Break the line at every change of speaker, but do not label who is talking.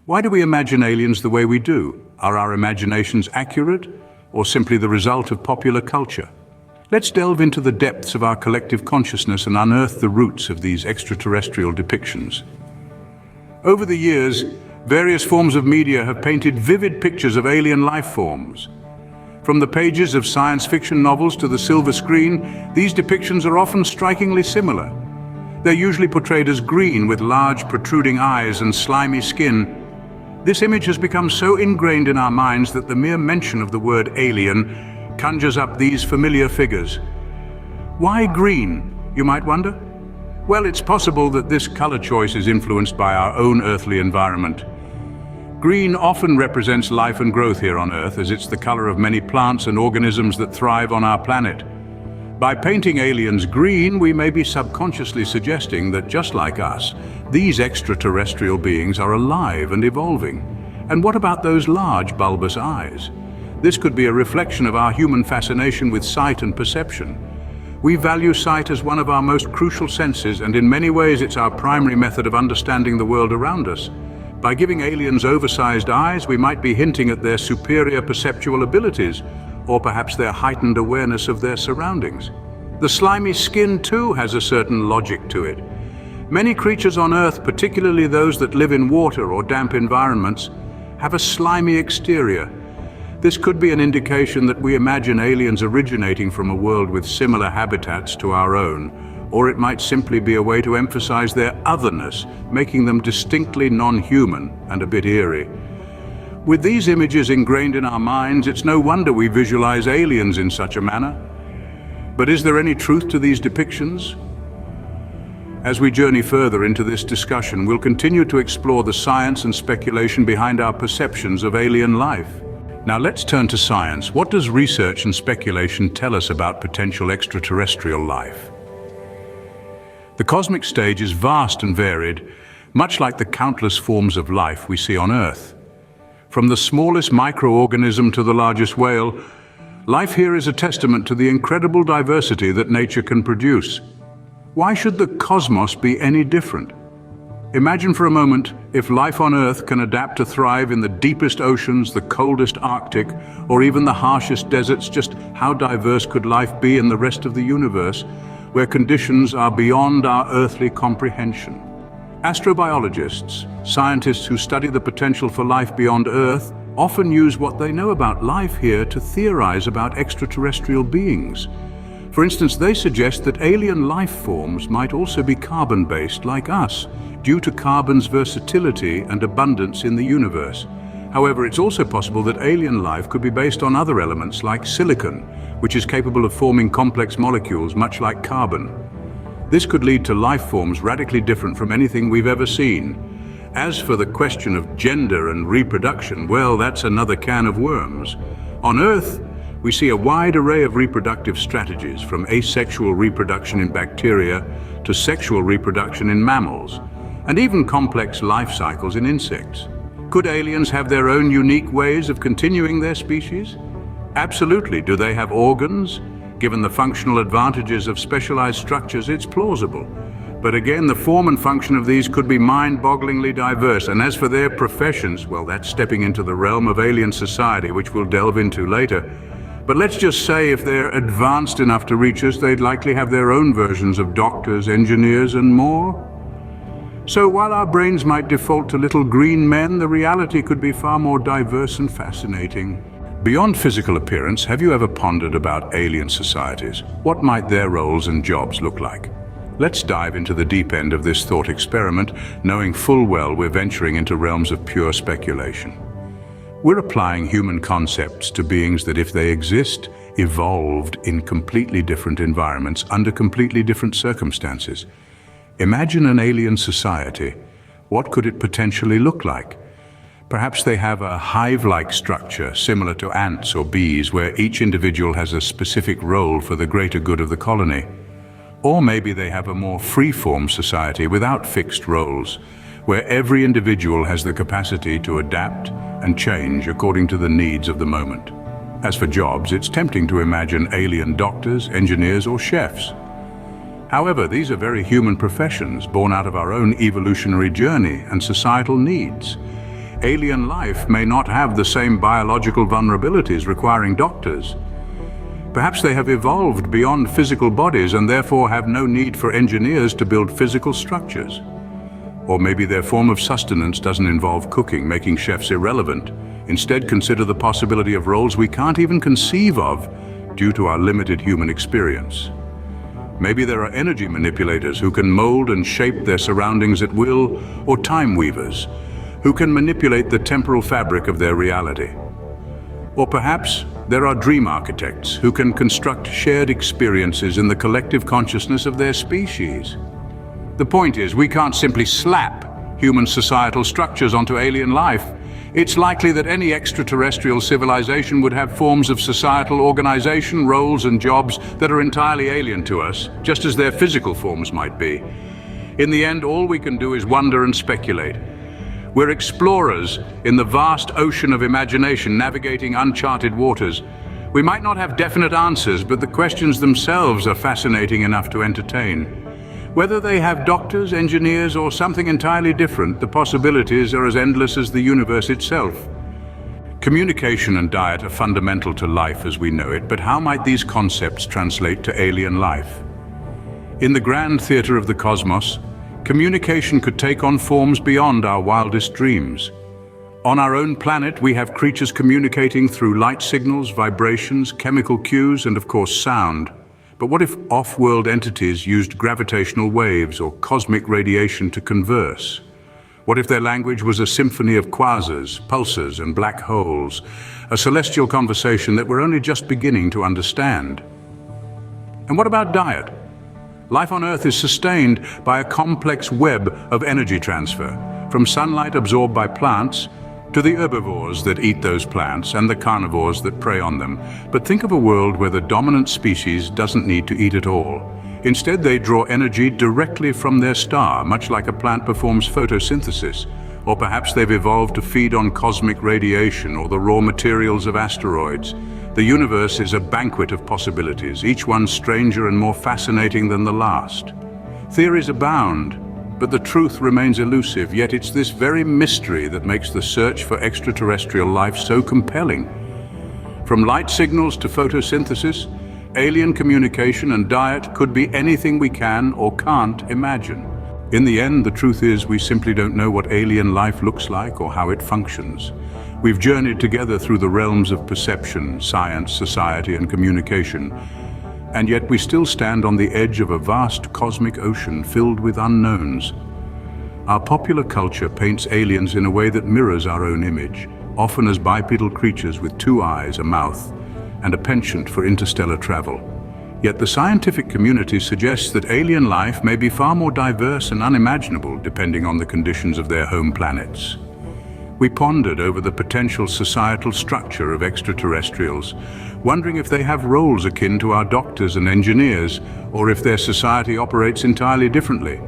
Why do we imagine aliens the way we do? Are our imaginations accurate, or simply the result of popular culture? Let's delve into the depths of our collective consciousness and unearth the roots of these extraterrestrial depictions. Over the years, various forms of media have painted vivid pictures of alien life forms. From the pages of science fiction novels to the silver screen, these depictions are often strikingly similar. They're usually portrayed as green with large protruding eyes and slimy skin. This image has become so ingrained in our minds that the mere mention of the word alien conjures up these familiar figures. Why green, you might wonder? Well, it's possible that this color choice is influenced by our own earthly environment. Green often represents life and growth here on Earth, as it's the color of many plants and organisms that thrive on our planet. By painting aliens green, we may be subconsciously suggesting that just like us, these extraterrestrial beings are alive and evolving. And what about those large bulbous eyes? This could be a reflection of our human fascination with sight and perception. We value sight as one of our most crucial senses, and in many ways it's our primary method of understanding the world around us. By giving aliens oversized eyes, we might be hinting at their superior perceptual abilities, or perhaps their heightened awareness of their surroundings. The slimy skin too has a certain logic to it. Many creatures on Earth, particularly those that live in water or damp environments, have a slimy exterior. This could be an indication that we imagine aliens originating from a world with similar habitats to our own, or it might simply be a way to emphasize their otherness, making them distinctly non-human and a bit eerie. With these images ingrained in our minds, it's no wonder we visualize aliens in such a manner. But is there any truth to these depictions? As we journey further into this discussion, we'll continue to explore the science and speculation behind our perceptions of alien life. Now let's turn to science. What does research and speculation tell us about potential extraterrestrial life? The cosmic stage is vast and varied, much like the countless forms of life we see on Earth. From the smallest microorganism to the largest whale, life here is a testament to the incredible diversity that nature can produce. Why should the cosmos be any different? Imagine for a moment if life on Earth can adapt to thrive in the deepest oceans, the coldest Arctic, or even the harshest deserts. Just how diverse could life be in the rest of the universe, where conditions are beyond our earthly comprehension? Astrobiologists, scientists who study the potential for life beyond Earth, often use what they know about life here to theorize about extraterrestrial beings. For instance, they suggest that alien life forms might also be carbon-based like us, due to carbon's versatility and abundance in the universe. However, it's also possible that alien life could be based on other elements like silicon, which is capable of forming complex molecules much like carbon. This could lead to life forms radically different from anything we've ever seen. As for the question of gender and reproduction, well, that's another can of worms. On Earth, we see a wide array of reproductive strategies, from asexual reproduction in bacteria to sexual reproduction in mammals, and even complex life cycles in insects. Could aliens have their own unique ways of continuing their species? Absolutely. Do they have organs? Given the functional advantages of specialized structures, it's plausible. But again, the form and function of these could be mind-bogglingly diverse. And as for their professions, well, that's stepping into the realm of alien society, which we'll delve into later. But let's just say if they're advanced enough to reach us, they'd likely have their own versions of doctors, engineers, and more. So while our brains might default to little green men, the reality could be far more diverse and fascinating. Beyond physical appearance, have you ever pondered about alien societies? What might their roles and jobs look like? Let's dive into the deep end of this thought experiment, knowing full well we're venturing into realms of pure speculation. We're applying human concepts to beings that, if they exist, evolved in completely different environments under completely different circumstances. Imagine an alien society. What could it potentially look like? Perhaps they have a hive-like structure similar to ants or bees, where each individual has a specific role for the greater good of the colony. Or maybe they have a more free-form society without fixed roles, where every individual has the capacity to adapt and change according to the needs of the moment. As for jobs, it's tempting to imagine alien doctors, engineers, or chefs. However, these are very human professions born out of our own evolutionary journey and societal needs. alien life may not have the same biological vulnerabilities requiring doctors. Perhaps they have evolved beyond physical bodies and therefore have no need for engineers to build physical structures. Or maybe their form of sustenance doesn't involve cooking, making chefs irrelevant. Instead, consider the possibility of roles we can't even conceive of due to our limited human experience. Maybe there are energy manipulators who can mold and shape their surroundings at will, or time weavers who can manipulate the temporal fabric of their reality. Or perhaps there are dream architects who can construct shared experiences in the collective consciousness of their species. The point is, we can't simply slap human societal structures onto alien life. It's likely that any extraterrestrial civilization would have forms of societal organization, roles and jobs that are entirely alien to us, just as their physical forms might be. In the end, all we can do is wonder and speculate. We're explorers in the vast ocean of imagination, navigating uncharted waters. We might not have definite answers, but the questions themselves are fascinating enough to entertain. Whether they have doctors, engineers, or something entirely different, the possibilities are as endless as the universe itself. Communication and diet are fundamental to life as we know it, but how might these concepts translate to alien life? In the grand theater of the cosmos, communication could take on forms beyond our wildest dreams. On our own planet, we have creatures communicating through light signals, vibrations, chemical cues, and of course sound. But what if off-world entities used gravitational waves or cosmic radiation to converse? What if their language was a symphony of quasars, pulsars, and black holes, a celestial conversation that we're only just beginning to understand? And what about diet? Life on Earth is sustained by a complex web of energy transfer, from sunlight absorbed by plants to the herbivores that eat those plants and the carnivores that prey on them. But think of a world where the dominant species doesn't need to eat at all. Instead, they draw energy directly from their star, much like a plant performs photosynthesis. Or perhaps they've evolved to feed on cosmic radiation or the raw materials of asteroids. The universe is a banquet of possibilities, each one stranger and more fascinating than the last. Theories abound, but the truth remains elusive, yet it's this very mystery that makes the search for extraterrestrial life so compelling. From light signals to photosynthesis, alien communication and diet could be anything we can or can't imagine. In the end, the truth is we simply don't know what alien life looks like or how it functions. We've journeyed together through the realms of perception, science, society, and communication. And yet we still stand on the edge of a vast cosmic ocean filled with unknowns. Our popular culture paints aliens in a way that mirrors our own image, often as bipedal creatures with 2 eyes, a mouth, and a penchant for interstellar travel. Yet the scientific community suggests that alien life may be far more diverse and unimaginable depending on the conditions of their home planets. We pondered over the potential societal structure of extraterrestrials, wondering if they have roles akin to our doctors and engineers, or if their society operates entirely differently.